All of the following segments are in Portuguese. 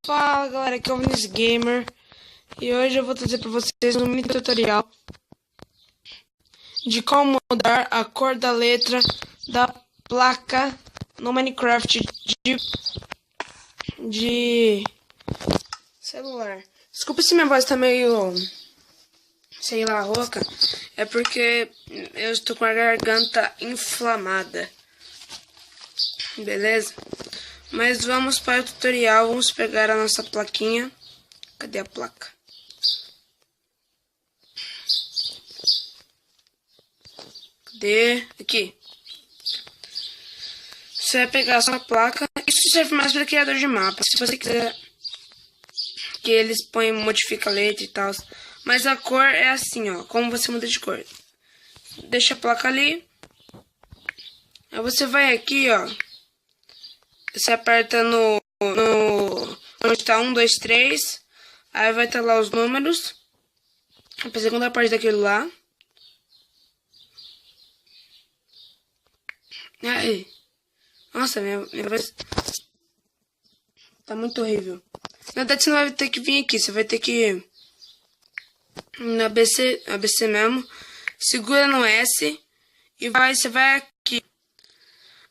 Fala galera, aqui é o Vinícius Gamer e hoje eu vou trazer para vocês um mini tutorial de como mudar a cor da letra da placa no Minecraft de celular. Desculpa se minha voz tá meio, sei lá, rouca, é porque eu estou com a garganta inflamada, beleza? Mas vamos para o tutorial, vamos pegar a nossa plaquinha. Cadê a placa? Cadê? Aqui. Você vai pegar a sua placa. Isso serve mais para criador de mapa. Se você quiser que eles põem, modifica a letra e tal. Mas a cor é assim, ó. Como você muda de cor. Deixa a placa ali. Aí você vai aqui, ó. Você aperta no onde está 1, 2, 3. Aí vai estar lá os números. A segunda parte daquele lá. Aí. Nossa, minha voz tá muito horrível. Na verdade, você não vai ter que vir aqui. Você vai ter que ir no ABC mesmo. Segura no S. E você vai aqui.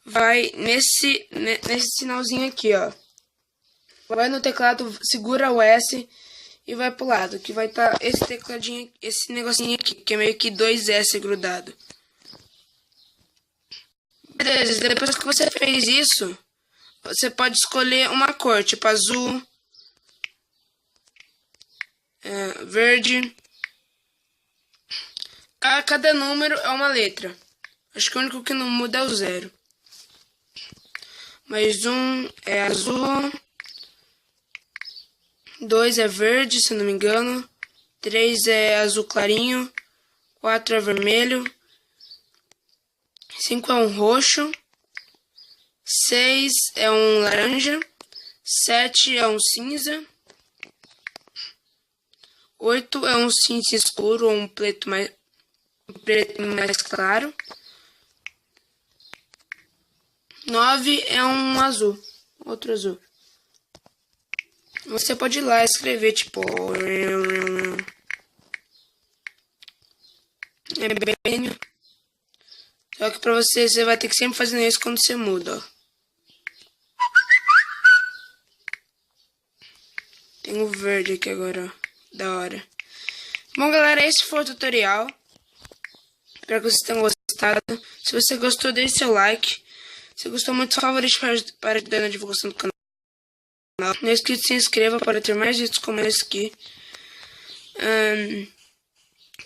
Vai nesse sinalzinho aqui, ó. Vai no teclado, segura o S e vai pro lado, que vai estar esse tecladinho, esse negocinho aqui, que é meio que 2S grudado. Beleza, depois que você fez isso, você pode escolher uma cor, tipo azul, verde. Cada número é uma letra. Acho que o único que não muda é o 0. Mas 1 é azul, 2 é verde, se não me engano, 3 é azul clarinho, 4 é vermelho, 5 é um roxo, 6 é um laranja, 7 é um cinza, 8 é um cinza escuro ou um preto mais claro, 9 é um azul, outro azul. Você pode ir lá escrever, tipo... É bem... Só que pra você vai ter que sempre fazer isso quando você muda, ó. Tem o verde aqui agora, ó. Da hora. Bom, galera, esse foi o tutorial. Espero que vocês tenham gostado. Se você gostou, deixe seu like. Se gostou muito, favorite para ajudar na divulgação do canal. Não esqueça de se inscreva para ter mais vídeos como esse aqui.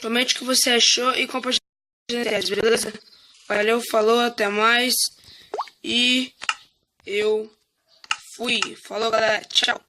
Comente o que você achou e compartilhe nas redes, beleza? Valeu, falou, até mais. E eu fui. Falou, galera. Tchau.